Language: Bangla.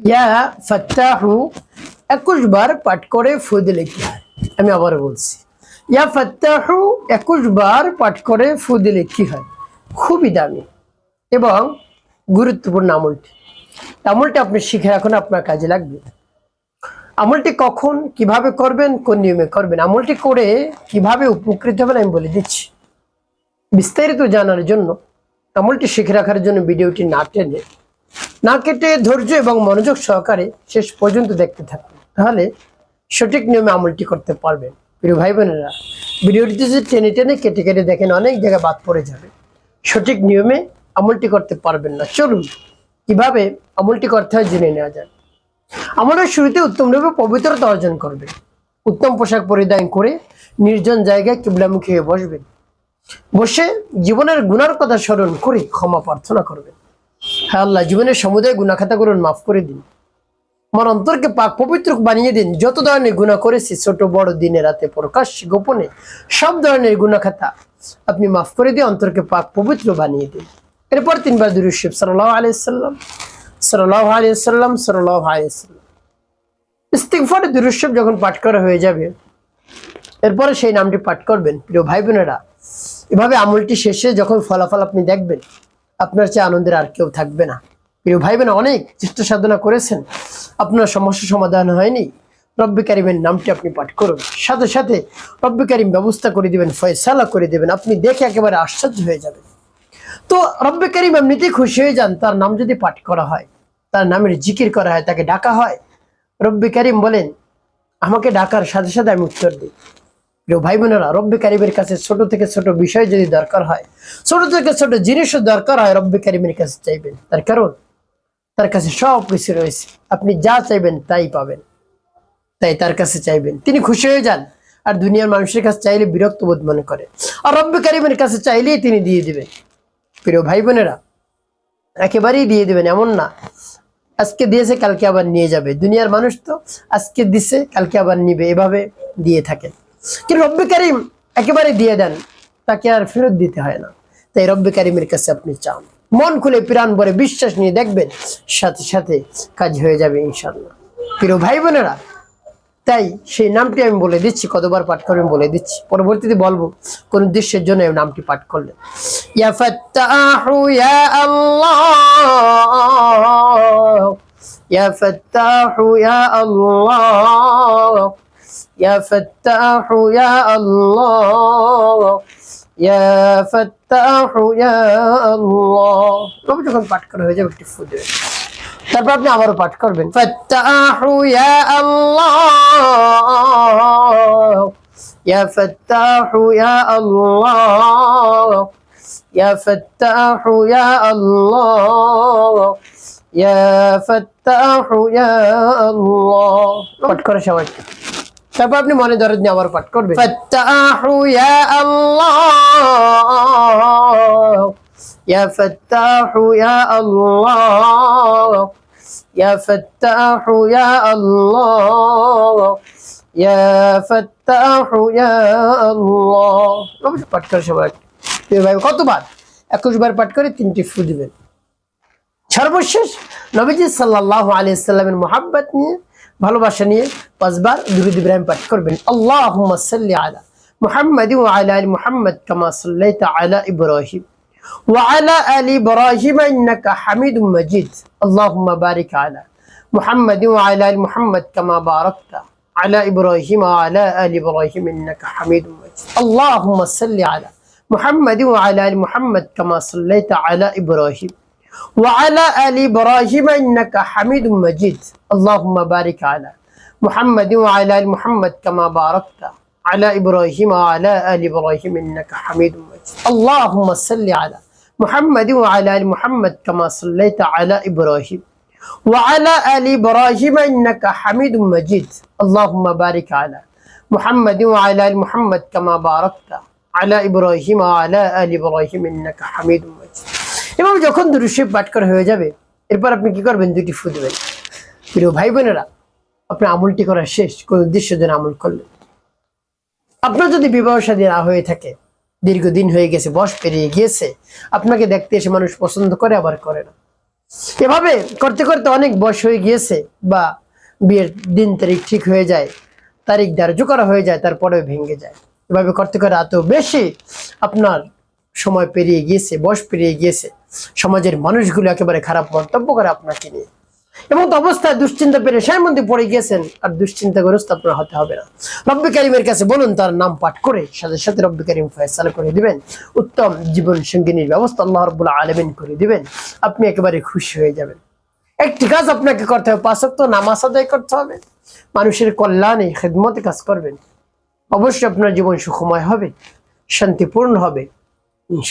ইয়া ফাত্তাহু 21 বার পাঠ করে ফু দিলে কি হয়? আমি আবার বলছি, ইয়া ফাত্তাহু 21 বার পাঠ করে ফু দিলে কি হয়? খুবই দামি এবং গুরুত্বপূর্ণ আমলটি। আমলটি আপনি শিখে রাখুন, আপনার কাজে লাগবে। আমলটি কখন কিভাবে করবেন, কোন নিয়মে করবেন, আমলটি করে কিভাবে উপকৃত হবেন আমি বলে দিচ্ছি। বিস্তারিত জানার জন্য, আমলটি শিখে রাখার জন্য ভিডিওটি না টেনে না কেটে ধৈর্য এবং মনোযোগ সহকারে শেষ পর্যন্ত দেখতে থাকুন, তাহলে সঠিক নিয়মে আমলটি করতে পারবেন। প্রিয় ভাই বোনেরা, ভিডিওটি যদি টেনে টেনে কেটে কেটে দেখেন অনেক জায়গায় বাদ পড়ে যাবে, সঠিক নিয়মে আমলটি করতে পারবেন না। চলুন কিভাবে আমলটি করতে হয় জেনে নেওয়া যায়। আমলের শুরুতে উত্তমরূপে পবিত্রতা অর্জন করবেন। উত্তম পোশাক পরিধান করে নির্জন জায়গায় কিবলামুখী হয়ে বসবেন। বসে জীবনের গুনার কথা স্মরণ করে ক্ষমা প্রার্থনা করবেন। হ্যাঁ আল্লাহ, জীবনের সমুদায় গুনাহ খাতাগুলো মাফ করে দিন। আমার অন্তরকে পাক পবিত্র বানিয়ে দিন। যত ধরনের গুনাহ করেছি, ছোট বড়, দিনে রাতে, প্রকাশ্যে গোপনে, সব ধরনের গুনাহ খাতা আপনি মাফ করে দিয়ে অন্তরকে পাক পবিত্র বানিয়ে দিন। এরপর 3 বার দুরূদ শরীফ সাল্লাল্লাহু আলাইহি সাল্লাম, সাল্লাল্লাহু আলাইহি সাল্লাম, সাল্লাল্লাহু আলাইহি সাল্লাম ইস্তিগফারে দুরূদ শরীফ যখন পাঠ করা হয়ে যাবে, এরপরে সেই নামটি পাঠ করবেন। প্রিয় ভাই বোনেরা, এভাবে আমলটি শেষে যখন ফলাফল আপনি দেখবেন, আপনার চেয়ে আনন্দের আর কেউ থাকবে না। প্রিয় ভাই বোন, অনেক চেষ্টা সাধনা করেছেন, আপনার সমস্যা সমাধান হয়নি, রব্বে কারিমের নামটি আপনি পাঠ করুন, সাথে সাথে রব্বে কারিম ব্যবস্থা করে দিবেন, ফয়সালা করে দিবেন। আপনি দেখে একেবারে আশ্চর্য হয়ে যাবেন। তো রব্বে কারিম এমনিতেই খুশি হয়ে যান, তার নাম যদি পাঠ করা হয়, তার নামের জিকির করা হয়, তাকে ডাকা হয়। রব্বে কারিম বলেন, আমাকে ডাকার সাথে সাথে আমি উত্তর দিই। প্রিয় ভাই বোনেরা, রব্বে কারিমের কাছে ছোট থেকে ছোট বিষয় যদি দরকার হয়, ছোট থেকে ছোট জিনিসও দরকার হয়, রব্বে কারিমের কাছে চাইবেন। তার কারণ তার কাছে সব কিছু রয়েছে, আপনি যা চাইবেন তাই পাবেন। তাই তার কাছে চাইবেন, তিনি খুশি হয়ে যান। আর দুনিয়ার মানুষের কাছে চাইলে বিরক্ত বোধ মনে করে, আর রব্বে কারিমের কাছে চাইলেই তিনি দিয়ে দিবেন। প্রিয় ভাই বোনেরা, একেবারেই দিয়ে দিবেন এমন না, আজকে দিয়েছে কালকে আবার নিয়ে যাবে। দুনিয়ার মানুষ তো আজকে দিছে কালকে আবার নিবে, এভাবে দিয়ে থাকেন। কিন্তু রব্বে কারিম একেবারে দিয়ে দেন, তাকে আর ফেরত দিতে হয় না। তাই রব্বে কারিমের কাছে আপনি চান, মন খুলে প্রাণ ভরে বিশ্বাস নিয়ে দেখবেন, সাথে সাথে কাজ হয়ে যাবে ইনশাআল্লাহ। প্রিয় ভাই বোনেরা, তাই সেই নামটি আমি বলে দিচ্ছি, কতবার পাঠ করবেন বলে দিচ্ছি, পরবর্তীতে বলবো কোন উদ্দেশ্যের জন্য এই নামটি পাঠ করলেন। ইয়া ফাত্তাহু ইয়া আল্লাহ, ইয়া ফাত্তাহু ইয়া আল্লাহ, ইয়া ফাত্তাহু ইয়া আল্লাহ, ইয়া ফাত্তাহু ইয়া আল্লাহ। তবে যখন পাঠ করা হয়ে যাবে একটু ফু দেবেন, তারপর আপনি আবারও পাঠ করবেন, ফাত্তাহু ইয়া আল্লাহ, ইয়া ফাত্তাহু ইয়া আল্লাহ, ইয়া ফাত্তাহু ইয়া আল্লাহ, ইয়া ফাত্তাহু ইয়া আল্লাহ। পাঠ করে সবাই, তারপর আপনি মনে দরদ নিয়ে আবার পাঠ করবেন, ফাত্তাহু ইয়া আল্লাহ, ইয়া ফাত্তাহু ইয়া আল্লাহ, ইয়া ফাত্তাহু ইয়া আল্লাহ, ইয়া ফাত্তাহু ইয়া আল্লাহ। অবশ্যই পাঠ করে সবাই। ভাই কতবার? 21 বার পাঠ করে 3টি ফু দিবেন। সর্বশেষ নবীজি সাল্লাল্লাহু আলাইহি সাল্লামের মুহাব্বত নিয়ে, ভালোবাসা নিয়ে 5 বার দুরূদ ইব্রাহিম পাঠ করবেন। আল্লাহুম্মা সাল্লি আলা মুহাম্মাদি ওয়া আলা আলি মুহাম্মাদ কামা সাল্লাইতা আলা ইব্রাহিম ওয়া আলা আলি ইব্রাহিম ইন্নাকা হামিদুম মাজিদ। আল্লাহুম্মা বারিক আলা মুহাম্মাদি ওয়া আলা আলি মুহাম্মাদ কামা বারাকতা আলা ইব্রাহিম ওয়া আলা আলি ইব্রাহিম ইন্নাকা হামিদুম মাজিদ। আল্লাহুম্মা সাল্লি আলা মুহাম্মাদি ওয়া আলা আলি মুহাম্মাদ কামা সাল্লাইতা আলা ইব্রাহিম وعلى آل إبراهيم إنك حميد مجيد. اللهم بارك على محمد وعلى آل محمد كما باركت على إبراهيم وعلى آل إبراهيم إنك حميد مجيد. اللهم صل على محمد وعلى آل محمد كما صليت على إبراهيم وعلى آل إبراهيم إنك حميد مجيد. اللهم بارك على محمد وعلى آل محمد كما باركت على إبراهيم وعلى آل إبراهيم إنك حميد مجيد. এবং যখন দুরূদ শরীফ পাঠ করা হয়ে যাবে, এরপর আপনি কি করবেন? 2টি ফু দেবেন। প্রিয় ভাই বোনেরা, আপনি আমলটি করা শেষ, কোন উদ্দেশ্যের জন্য আমল করলেন? আপনার যদি বিবাহ শাদী না হয়ে থাকে, দীর্ঘদিন হয়ে গেছে, বয়স পেরিয়ে গিয়েছে, আপনাকে দেখতে এসে মানুষ পছন্দ করে আবার করে না, এভাবে করতে করতে অনেক বয়স হয়ে গিয়েছে, বা বিয়ের দিন তারিখ ঠিক হয়ে যায়, তারিখ ধার্য করা হয়ে যায়, তারপরে ভেঙে যায়। এভাবে করতে করে এত বেশি আপনার সময় পেরিয়ে গিয়েছে, বয়স পেরিয়ে গিয়েছে, সমাজের মানুষগুলো একেবারে খারাপ মন্তব্য করে আপনাকে নিয়ে। এমন তো অবস্থায় দুশ্চিন্তা পেরেশানির মধ্যে পড়ে গিয়েছেন, আর দুশ্চিন্তাগ্রস্ত আপনার হতে হবে না। রব্বি কারিমের কাছে বলুন, তার নাম পাঠ করে সাথে সাথে রব্বি কারিম ফয়সালা করে দিবেন, উত্তম জীবন সঙ্গিনীর ব্যবস্থা আল্লাহ রাব্বুল আলামিন করে দিবেন। আপনি একেবারে খুশি হয়ে যাবেন। একটি কাজ আপনাকে করতে হবে, 5 ওয়াক্ত নামাজ আদায় করতে হবে, মানুষের কল্যাণে খেদমতে কাজ করবেন। অবশ্যই আপনার জীবন সুখময় হবে, শান্তিপূর্ণ হবে ইনশাআল্লাহ।